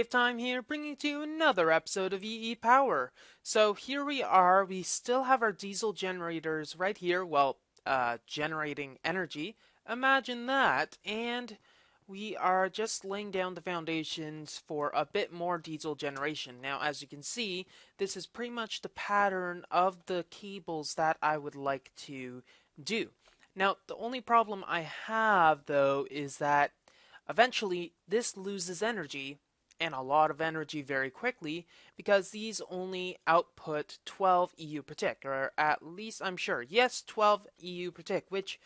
WayofTime here, bringing to you another episode of EEPower. So here we are, we still have our diesel generators right here, generating energy. Imagine that, and we are just laying down the foundations for a bit more diesel generation. Now, as you can see, this is pretty much the pattern of the cables that I would like to do. Now, the only problem I have, though, is that eventually this loses energy, and a lot of energy very quickly, because these only output 12 EU per tick, or at least I'm sure. Yes, 12 EU per tick, which,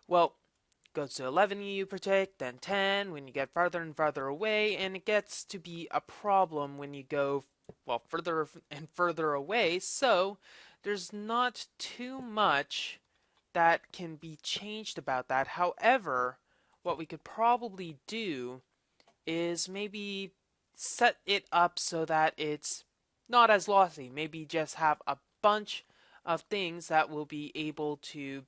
well, goes to 11 EU per tick, then 10 when you get farther and farther away, and it gets to be a problem when you go, well, further and further away, so there's not too much that can be changed about that. However, what we could probably do is maybe set it up so that it's not as lossy. Maybe just have a bunch of things that will be able to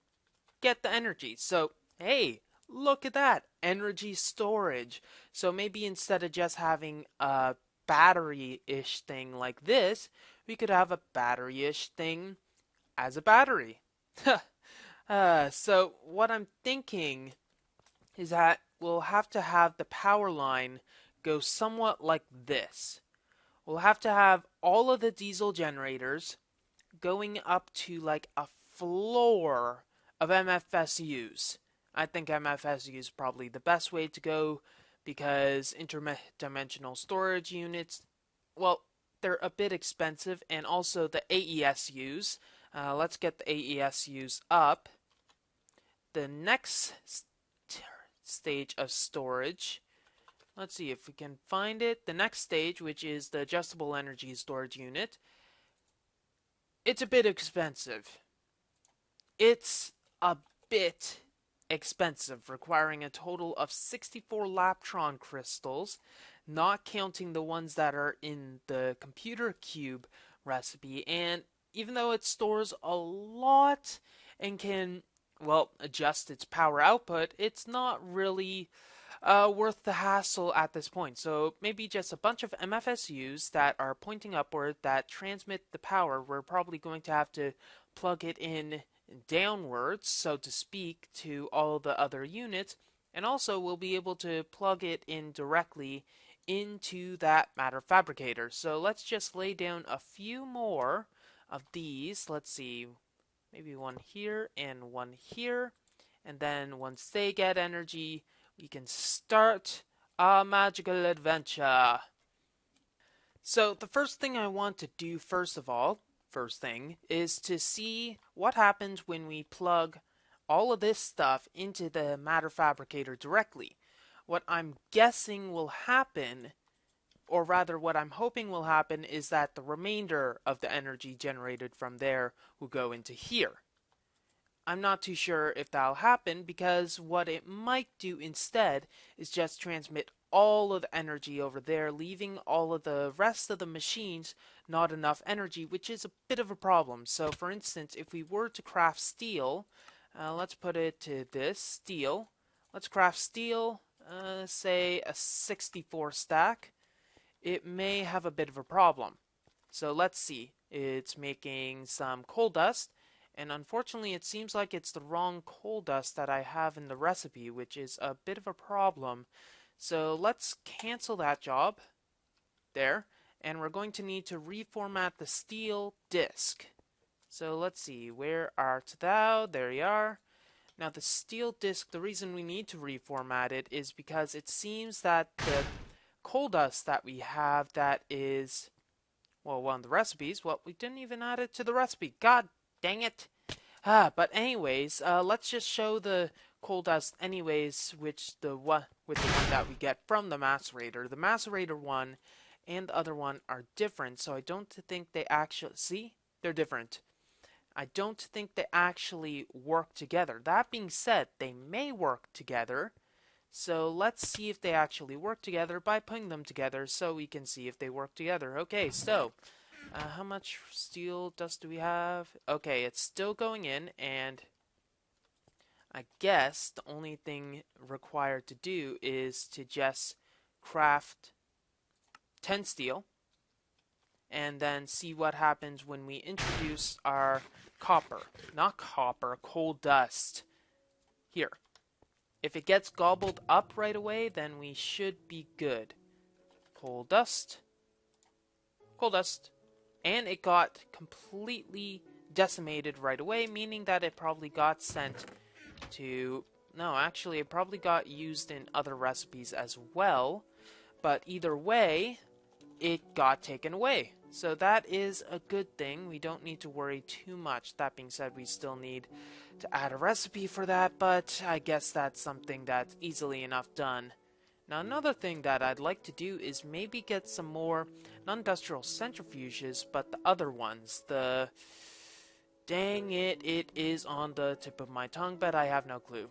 get the energy. So, hey, look at that, energy storage. So maybe instead of just having a battery-ish thing like this, we could have a battery-ish thing as a battery. So what I'm thinking is that we'll have to have the power line go somewhat like this. We'll have to have all of the diesel generators going up to like a floor of MFSUs. I think MFSU is probably the best way to go because interdimensional storage units, well, they're a bit expensive, and also the AESUs. Let's get the AESUs up. The next stage of storage, let's see if we can find it. The next stage, which is the adjustable energy storage unit, it's a bit expensive. It's a bit expensive, requiring a total of 64 Laptron crystals, not counting the ones that are in the computer cube recipe. And even though it stores a lot and can, well, adjust its power output, it's not really worth the hassle at this point. So maybe just a bunch of MFSUs that are pointing upward that transmit the power. We're probably going to have to plug it in downwards, so to speak, to all the other units. And also we'll be able to plug it in directly into that matter fabricator. So let's just lay down a few more of these. Let's see, maybe one here and one here. And then once they get energy, we can start a magical adventure. So the first thing I want to do first thing is to see what happens when we plug all of this stuff into the matter fabricator directly. What I'm guessing will happen, or rather what I'm hoping will happen, is that the remainder of the energy generated from there will go into here. I'm not too sure if that'll happen, because what it might do instead is just transmit all of the energy over there, leaving all of the rest of the machines not enough energy, which is a bit of a problem. So for instance, if we were to craft steel, let's put it to this, steel. Let's craft steel, say a 64 stack. It may have a bit of a problem. So let's see, it's making some coal dust. And unfortunately, it seems like it's the wrong coal dust that I have in the recipe, which is a bit of a problem. So let's cancel that job there. And we're going to need to reformat the steel disk. So let's see, where art thou? There you are. Now the steel disk, the reason we need to reformat it is because it seems that the coal dust that we have that is, well, one of the recipes, well, we didn't even add it to the recipe. God dang it. But anyways, let's just show the coal dust anyways, with the one that we get from the macerator. The macerator one and the other one are different, so I don't think they actually, see? They're different. I don't think they actually work together. That being said, they may work together. So let's see if they actually work together by putting them together so we can see if they work together. Okay, so how much steel dust do we have? Okay, it's still going in, and I guess the only thing required to do is to just craft 10 steel, and then see what happens when we introduce our copper. Not copper, coal dust. Here. If it gets gobbled up right away, then we should be good. Coal dust. Coal dust. And it got completely decimated right away, meaning that it probably got sent to... No, actually, it probably got used in other recipes as well. But either way, it got taken away. So that is a good thing. We don't need to worry too much. That being said, we still need to add a recipe for that, but I guess that's something that's easily enough done. Now, another thing that I'd like to do is maybe get some more non-industrial centrifuges, but the other ones. Dang it, it is on the tip of my tongue, but I have no clue.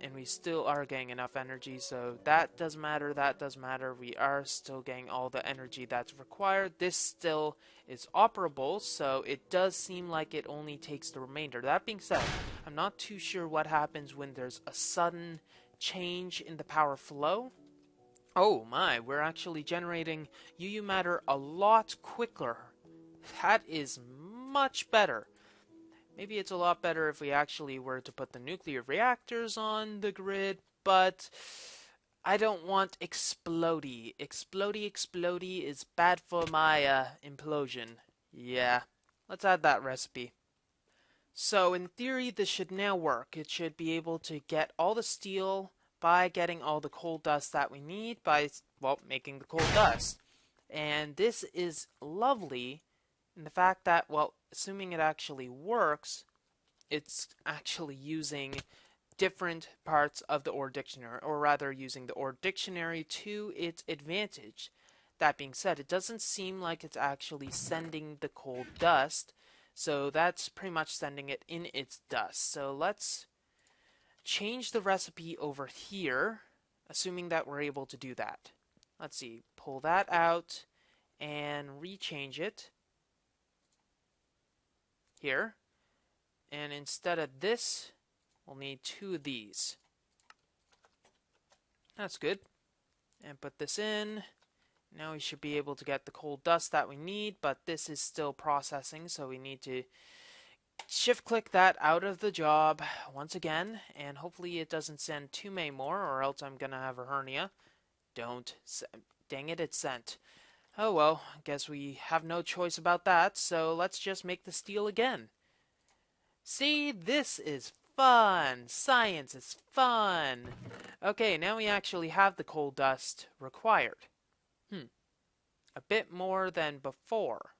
And we still are getting enough energy, so that doesn't matter, that doesn't matter. We are still getting all the energy that's required. This still is operable, so it does seem like it only takes the remainder. That being said, I'm not too sure what happens when there's a sudden change in the power flow. Oh my, we're actually generating UU matter a lot quicker. That is much better. Maybe it's a lot better if we actually were to put the nuclear reactors on the grid, but I don't want explodey. Explodey is bad for my implosion. Yeah, let's add that recipe. So in theory, this should now work. It should be able to get all the steel by getting all the coal dust that we need by, well, making the coal dust. And this is lovely in the fact that, well, assuming it actually works, it's actually using different parts of the OR dictionary, or rather using the OR dictionary to its advantage. That being said, it doesn't seem like it's actually sending the coal dust, so that's pretty much sending it in its dust. So let's change the recipe over here, assuming that we're able to do that. Let's see, pull that out and rechange it here. And instead of this, we'll need 2 of these. That's good. And put this in. Now we should be able to get the coal dust that we need, but this is still processing, so we need to shift-click that out of the job once again, and hopefully it doesn't send too many more, or else I'm gonna have a hernia. Don't. Dang it, it's sent. Oh well, I guess we have no choice about that, so let's just make the steel again. See, this is fun! Science is fun! Okay, now we actually have the coal dust required. A bit more than before.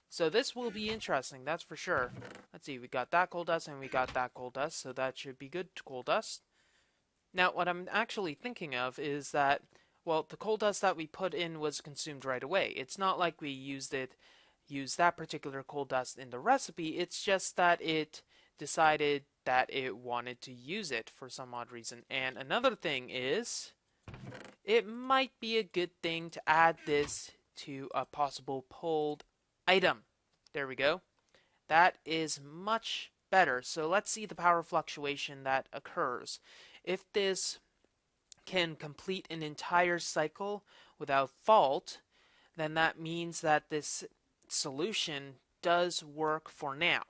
So this will be interesting, that's for sure. Let's see, we got that coal dust and we got that coal dust, so that should be good coal dust. Now, what I'm actually thinking of is that, well, the coal dust that we put in was consumed right away. It's not like we used that particular coal dust in the recipe, it's just that it decided that it wanted to use it for some odd reason. And another thing is, it might be a good thing to add this to a possible pulled item. There we go. That is much better. So let's see the power fluctuation that occurs. If this can complete an entire cycle without fault, then that means that this solution does work for now.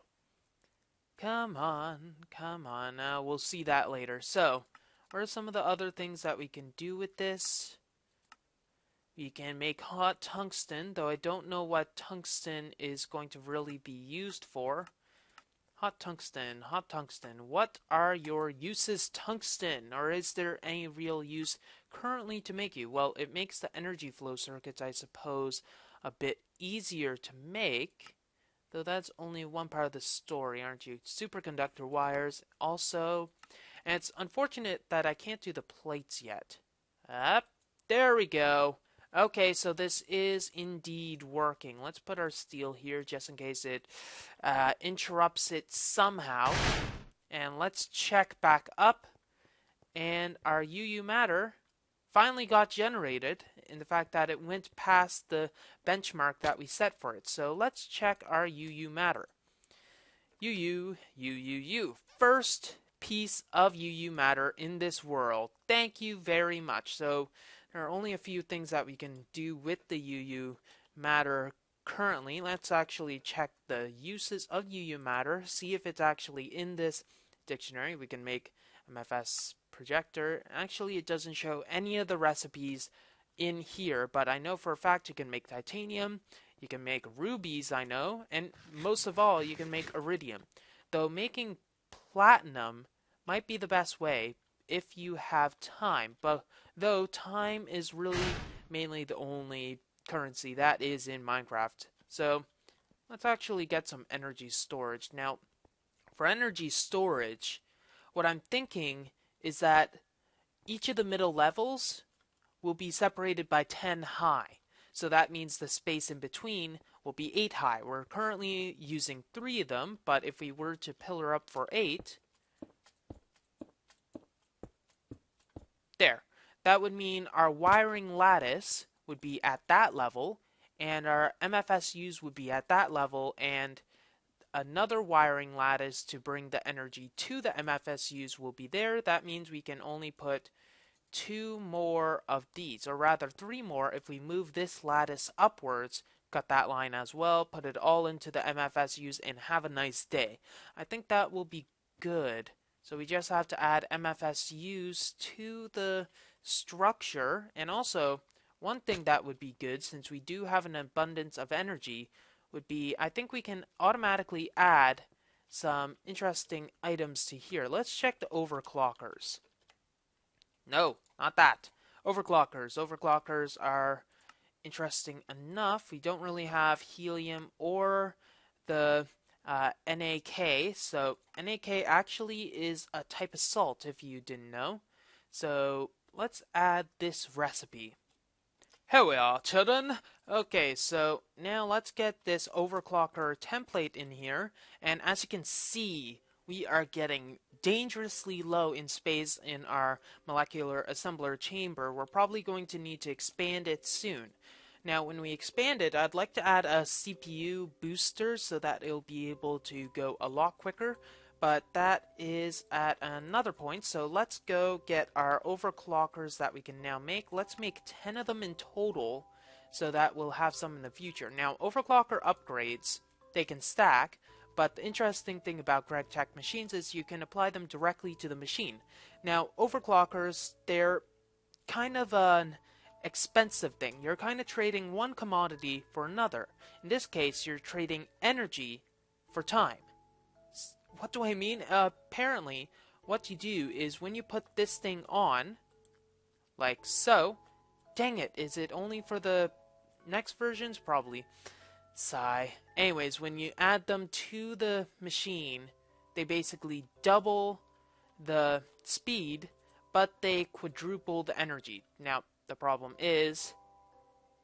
Come on, come on. We'll see that later. So, what are some of the other things that we can do with this? We can make hot tungsten, though I don't know what tungsten is going to really be used for. Hot tungsten, hot tungsten. What are your uses, tungsten? Or is there any real use currently to make you? Well, it makes the energy flow circuits, I suppose, a bit easier to make. Though that's only one part of the story, aren't you? Superconductor wires also. And it's unfortunate that I can't do the plates yet. There we go. Okay, so this is indeed working. Let's put our steel here just in case it interrupts it somehow. And let's check back up. And our UU matter finally got generated in the fact that it went past the benchmark that we set for it. So let's check our UU matter. UU. First piece of UU matter in this world. Thank you very much. So There are only a few things that we can do with the UU matter currently. Let's actually check the uses of UU matter, see if it's actually in this dictionary. We can make MFS projector. Actually, it doesn't show any of the recipes in here, but I know for a fact you can make titanium, you can make rubies, I know, and most of all, you can make iridium. Though making platinum might be the best way if you have time, but though time is really mainly the only currency that is in Minecraft. So let's actually get some energy storage. Now, for energy storage, what I'm thinking is that each of the middle levels will be separated by 10 high. So that means the space in between will be 8 high. We're currently using 3 of them, but if we were to pillar up for 8, there. That would mean our wiring lattice would be at that level, and our MFSUs would be at that level, and another wiring lattice to bring the energy to the MFSUs will be there. That means we can only put 2 more of these, or rather 3 more if we move this lattice upwards, cut that line as well, put it all into the MFSUs, and have a nice day. I think that will be good. So we just have to add MFSUs to the structure, and also one thing that would be good, since we do have an abundance of energy, would be I think we can automatically add some interesting items to here. Let's check the overclockers. No, not that. Overclockers. Overclockers are interesting enough. We don't really have helium or the NAK. So NAK actually is a type of salt, if you didn't know. So let's add this recipe. Here we are, children. Okay, so now let's get this overclocker template in here. And as you can see, we are getting dangerously low in space in our molecular assembler chamber. We're probably going to need to expand it soon. Now, when we expand it, I'd like to add a CPU booster so that it'll be able to go a lot quicker. But that is at another point, so let's go get our overclockers that we can now make. Let's make 10 of them in total, so that we'll have some in the future. Now, overclocker upgrades, they can stack, but the interesting thing about GregTech machines is you can apply them directly to the machine. Now, overclockers, they're kind of an expensive thing. You're kind of trading one commodity for another. In this case, you're trading energy for time. What do I mean? Apparently, what you do is when you put this thing on, like so, dang it, is it only for the next versions? Probably. Sigh. Anyways, when you add them to the machine, they basically double the speed, but they quadruple the energy. Now, the problem is,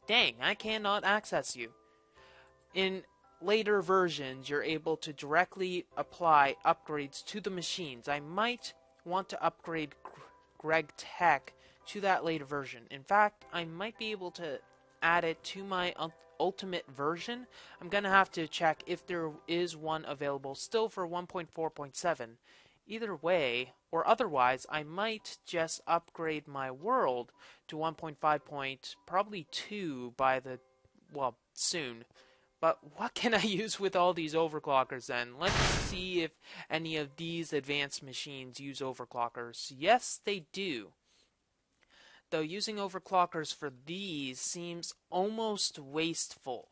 dang, I cannot access you. In later versions, you're able to directly apply upgrades to the machines. I might want to upgrade GregTech to that later version. In fact, I might be able to add it to my ultimate version. I'm gonna have to check if there is one available still for 1.4.7. Either way, or otherwise, I might just upgrade my world to 1.5. Probably 2 by the, well, soon. But what can I use with all these overclockers then? Let's see if any of these advanced machines use overclockers. Yes, they do. Though using overclockers for these seems almost wasteful.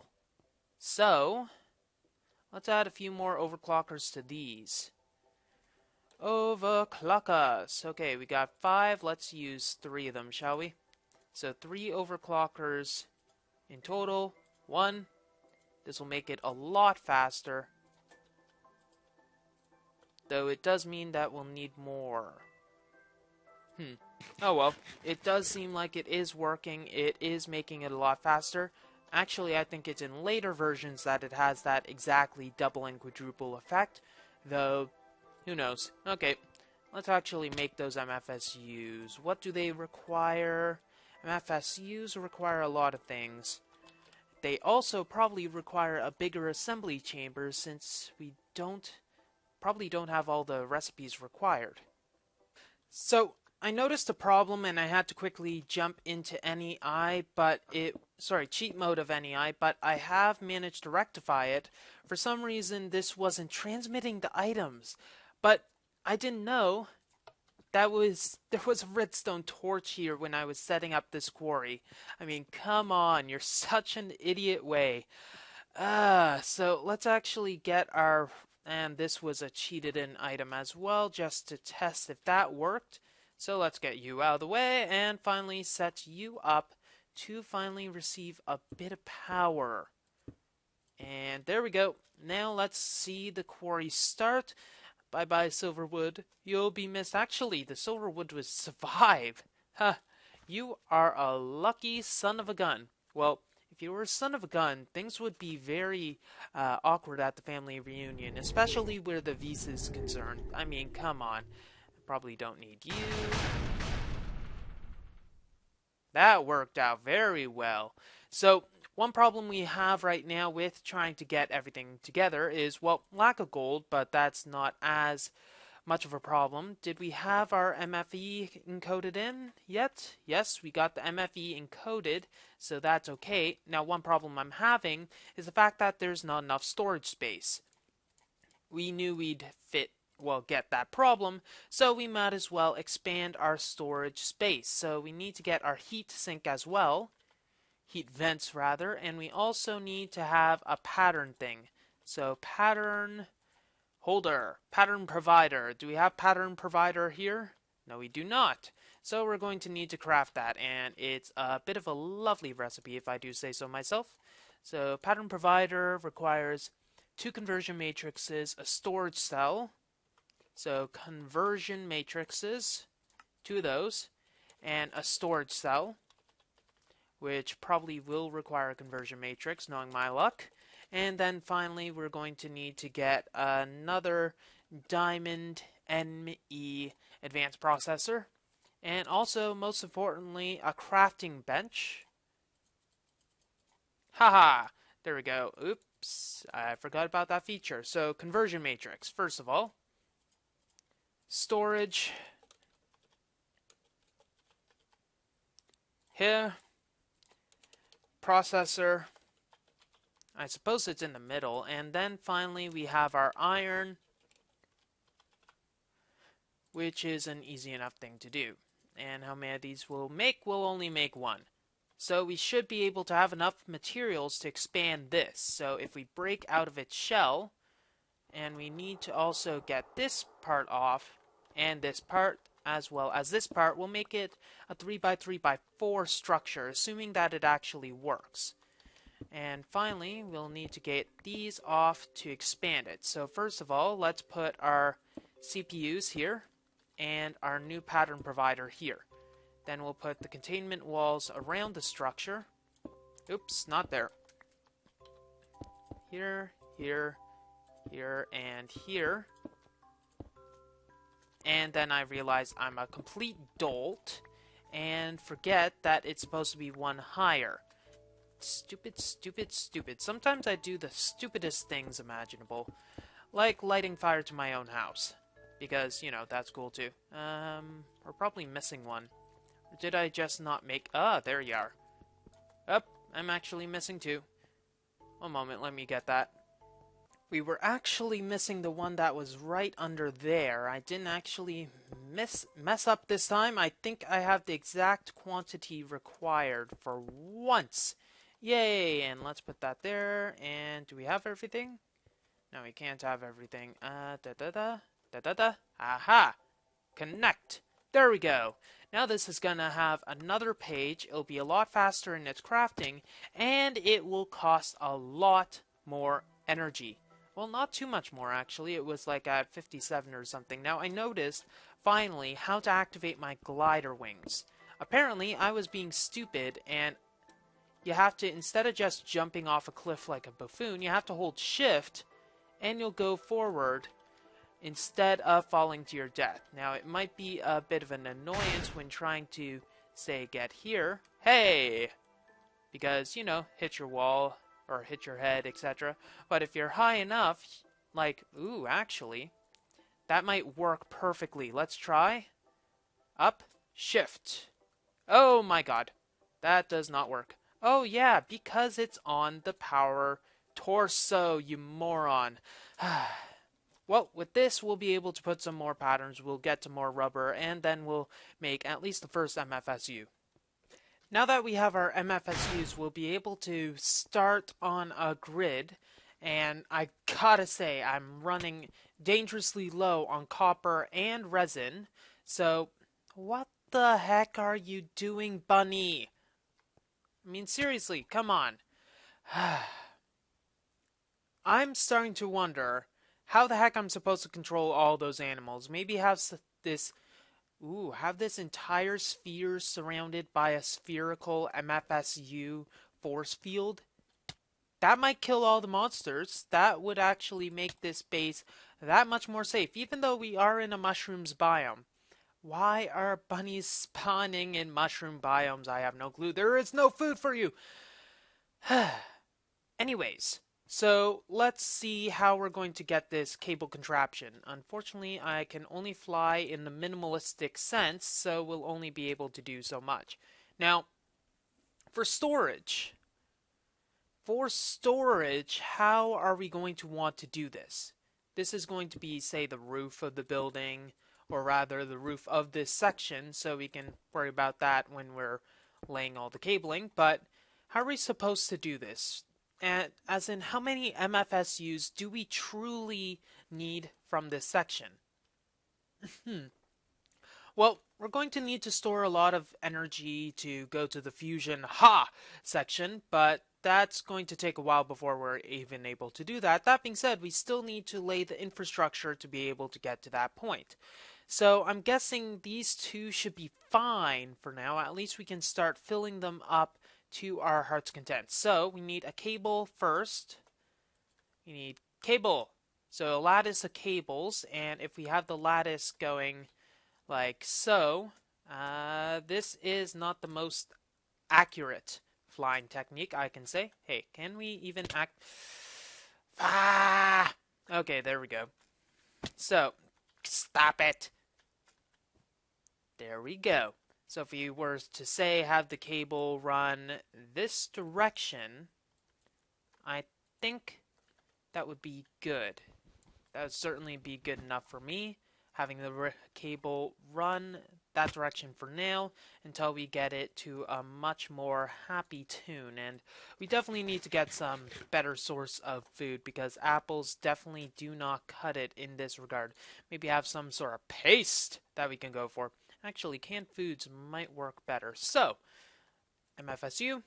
So, let's add a few more overclockers to these. Overclockers. Okay, we got 5. Let's use 3 of them, shall we? So 3 overclockers in total. 1. This will make it a lot faster. Though it does mean that we'll need more. Oh well, it does seem like it is working. It is making it a lot faster. Actually, I think it's in later versions that it has that exactly double and quadruple effect. Though, who knows. Okay, let's actually make those MFSUs. What do they require? MFSUs require a lot of things. They also probably require a bigger assembly chamber since we probably don't have all the recipes required. So, I noticed a problem and I had to quickly jump into NEI, cheat mode of NEI, but I have managed to rectify it. For some reason, this wasn't transmitting the items, but I didn't know there was a redstone torch here when I was setting up this quarry. I mean, come on, you're such an idiot way. So let's actually get our, and this was a cheated in item as well, just to test if that worked. So let's get you out of the way and finally set you up to finally receive a bit of power. And there we go. Now let's see the quarry start. Bye bye, Silverwood. You'll be missed. Actually, the Silverwood would survive. Huh. You are a lucky son of a gun. Well, if you were a son of a gun, things would be very awkward at the family reunion, especially where the visa is concerned. I mean, come on. Probably don't need you. That worked out very well. So, one problem we have right now with trying to get everything together is, well, lack of gold, but that's not as much of a problem. Did we have our MFE encoded in yet? Yes, we got the MFE encoded, so that's okay. Now, one problem I'm having is the fact that there's not enough storage space. We knew we'd get that problem, so we might as well expand our storage space. So we need to get our heat sink as well, heat vents rather, and we also need to have a pattern thing. So pattern holder, pattern provider. Do we have pattern provider here? No, we do not. So we're going to need to craft that, and it's a bit of a lovely recipe if I do say so myself. So pattern provider requires 2 conversion matrices, a storage cell. So conversion matrices, 2 of those, and a storage cell, which probably will require a conversion matrix, knowing my luck. And then finally, we're going to need to get another Diamond ME advanced processor. And also, most importantly, a crafting bench. Haha! There we go. Oops, I forgot about that feature. So, conversion matrix, first of all. Storage. Here. Processor. I suppose it's in the middle. And then finally we have our iron, which is an easy enough thing to do. And how many of these we'll make? We'll only make 1. So we should be able to have enough materials to expand this. So if we break out of its shell, and we need to also get this part off, and this part, as well as this part, we'll make it a 3x3x4 structure, assuming that it actually works. And finally, we'll need to get these off to expand it. So first of all, let's put our CPUs here, and our new pattern provider here. Then we'll put the containment walls around the structure. Oops, not there. Here, here, here, and here. And then I realize I'm a complete dolt and forget that it's supposed to be 1 higher. Stupid, stupid, stupid. Sometimes I do the stupidest things imaginable, like lighting fire to my own house. Because, you know, that's cool too. We're probably missing one. Or did I just not make... Ah, there you are. Oh, I'm actually missing 2. One moment, let me get that. We were actually missing the one that was right under there. I didn't actually mess up this time. I think I have the exact quantity required for once. Yay! And let's put that there. And do we have everything? No, we can't have everything. Aha! Connect! There we go! Now this is gonna have another page. It'll be a lot faster in its crafting, and it will cost a lot more energy. Well, not too much more, actually. It was like at 57 or something. Now, I noticed, finally, how to activate my glider wings. Apparently, I was being stupid, and you have to, instead of just jumping off a cliff like a buffoon, you have to hold shift, and you'll go forward instead of falling to your death. Now, it might be a bit of an annoyance when trying to, say, get here. Hey! Because, you know, hit your wall, or hit your head, etc. But if you're high enough, like, ooh, actually, that might work perfectly. Let's try. Up, shift. Oh my god. That does not work. Oh yeah, because it's on the power torso, you moron. Well, with this, we'll be able to put some more patterns, we'll get to more rubber, and then we'll make at least the first MFSU. Now that we have our MFSUs, we'll be able to start on a grid, and I gotta say, I'm running dangerously low on copper and resin, so what the heck are you doing, Bunny? I mean, seriously, come on. I'm starting to wonder how the heck I'm supposed to control all those animals. Maybe this have this entire sphere surrounded by a spherical MFSU force field. That might kill all the monsters. That would actually make this base that much more safe, even though we are in a mushrooms biome. Why are bunnies spawning in mushroom biomes? I have no clue. There is no food for you. Anyways, so let's see how we're going to get this cable contraption. Unfortunately, I can only fly in the minimalistic sense, so we'll only be able to do so much. Now, for storage, how are we going to want to do this? This is going to be, say, the roof of the building, or rather the roof of this section, so we can worry about that when we're laying all the cabling. But how are we supposed to do this? And as in, how many MFSUs do we truly need from this section? Well, we're going to need to store a lot of energy to go to the fusion section, but that's going to take a while before we're even able to do that. That being said, we still need to lay the infrastructure to be able to get to that point. So I'm guessing these two should be fine for now. At least we can start filling them up to our heart's content. So we need a cable first. We need cable. So a lattice of cables, and if we have the lattice going like so, this is not the most accurate flying technique, I can say. Hey, can we even act? Okay, there we go. So, stop it. There we go. So if you were to say have the cable run this direction, I think that would be good. That would certainly be good enough for me, having the cable run that direction for now until we get it to a much more happy tune. And we definitely need to get some better source of food because apples definitely do not cut it in this regard. Maybe have some sort of paste that we can go for. Actually, canned foods might work better. So, MFSU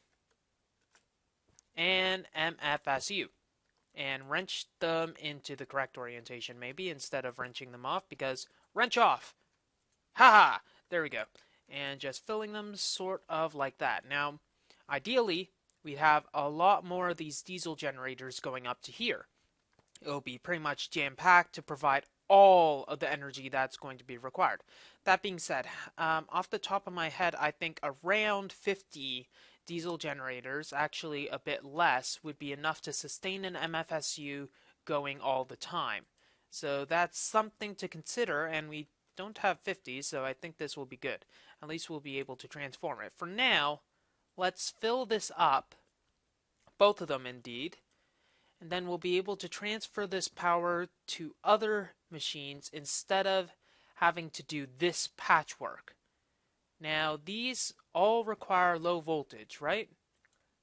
and MFSU. And wrench them into the correct orientation, maybe, instead of wrenching them off, because wrench off! Haha! There we go. And just filling them sort of like that. Now, ideally, we'd have a lot more of these diesel generators going up to here. It'll be pretty much jam-packed to provide all of the energy that's going to be required. That being said, off the top of my head, I think around 50 diesel generators, actually a bit less, would be enough to sustain an MFSU going all the time. So that's something to consider, and we don't have 50, so I think this will be good. At least we'll be able to transform it. For now, let's fill this up, both of them indeed, and then we'll be able to transfer this power to other machines instead of having to do this patchwork. Now, these all require low voltage, right?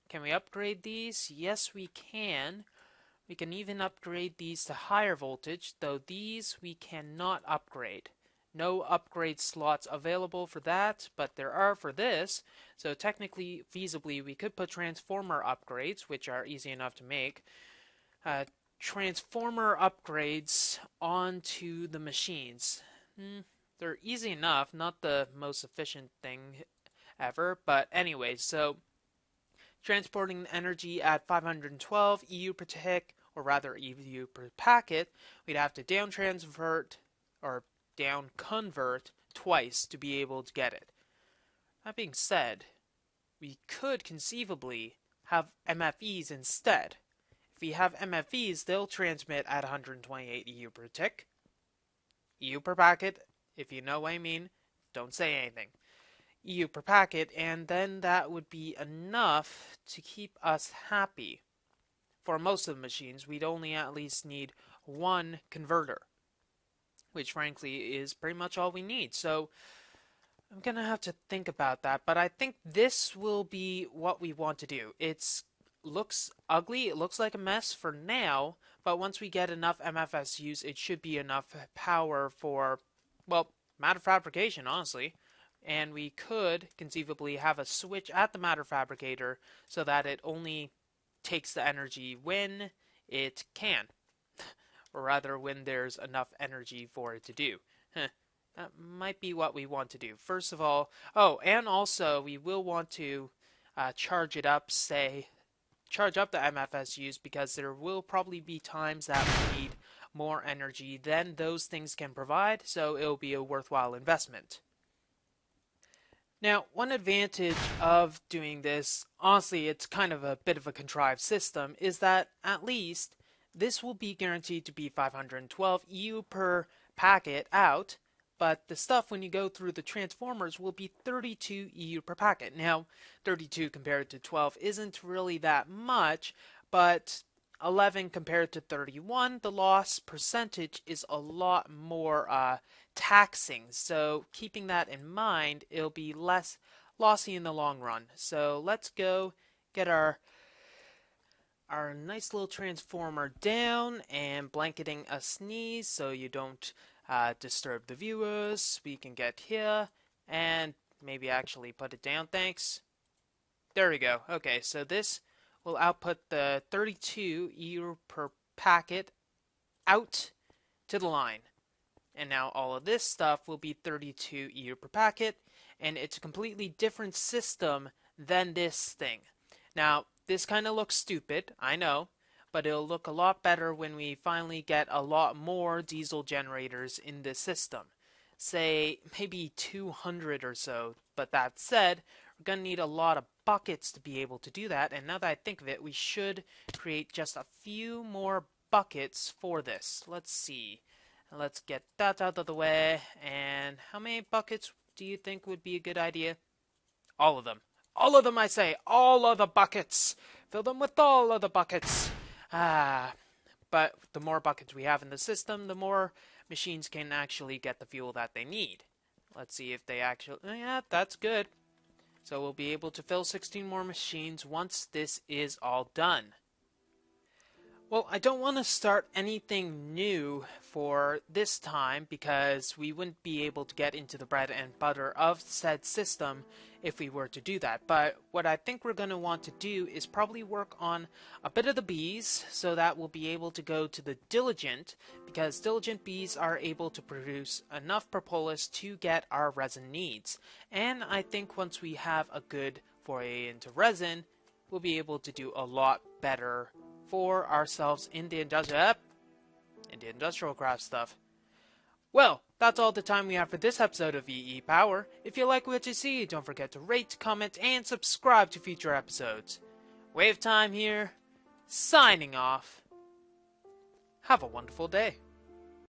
Can we upgrade these? Yes, we can. We can even upgrade these to higher voltage, though these we cannot upgrade. No upgrade slots available for that, but there are for this. So technically, feasibly, we could put transformer upgrades, which are easy enough to make. Transformer upgrades onto the machines. They're easy enough, not the most efficient thing ever, but anyway, so transporting energy at 512 EU per tick, or rather EU per packet, we'd have to down convert twice to be able to get it. That being said, we could conceivably have MFEs instead. If we have MFEs, they'll transmit at 128 EU per tick. EU per packet, if you know what I mean. don't say anything, EU per packet, and then that would be enough to keep us happy. For most of the machines, we'd only at least need one converter, which frankly is pretty much all we need. So I'm going to have to think about that, but I think this will be what we want to do. It looks ugly, it looks like a mess for now, but once we get enough MFSUs, it should be enough power for, well, matter fabrication, honestly. And we could conceivably have a switch at the matter fabricator so that it only takes the energy when it can, or rather when there's enough energy for it to do. That might be what we want to do. First of all, oh, and also we will want to charge it up, charge up the MFSUs, because there will probably be times that we need more energy than those things can provide, so it'll be a worthwhile investment. Now, one advantage of doing this, honestly, it's kind of a bit of a contrived system, is that at least this will be guaranteed to be 512 EU per packet out, but the stuff when you go through the transformers will be 32 EU per packet. Now, 32 compared to 12 isn't really that much, but 11 compared to 31, the loss percentage is a lot more taxing. So keeping that in mind, it'll be less lossy in the long run. So let's go get our nice little transformer down and blanketing a sneeze so you don't disturb the viewers. We can get here and maybe actually put it down. Thanks. There we go. Okay, so this will output the 32 EU per packet out to the line. And now all of this stuff will be 32 EU per packet, and it's a completely different system than this thing. Now, this kind of looks stupid, I know, but it'll look a lot better when we finally get a lot more diesel generators in this system. Say, maybe 200 or so, but that said, we're going to need a lot of buckets to be able to do that, and now that I think of it, we should create just a few more buckets for this. Let's see. Let's get that out of the way, and how many buckets do you think would be a good idea? All of them. All of them, I say! All of the buckets! Fill them with all of the buckets! But the more buckets we have in the system, the more machines can actually get the fuel that they need. Let's see if they actually... Yeah, that's good. So we'll be able to fill 16 more machines once this is all done. Well, I don't want to start anything new for this time because we wouldn't be able to get into the bread and butter of said system if we were to do that. But what I think we're going to want to do is probably work on a bit of the bees so that we'll be able to go to the diligent, because diligent bees are able to produce enough propolis to get our resin needs. And I think once we have a good foray into resin, we'll be able to do a lot better for ourselves in the industrial craft stuff. Well, that's all the time we have for this episode of EEPower. If you like what you see, don't forget to rate, comment, and subscribe to future episodes. WayofTime here, signing off. Have a wonderful day.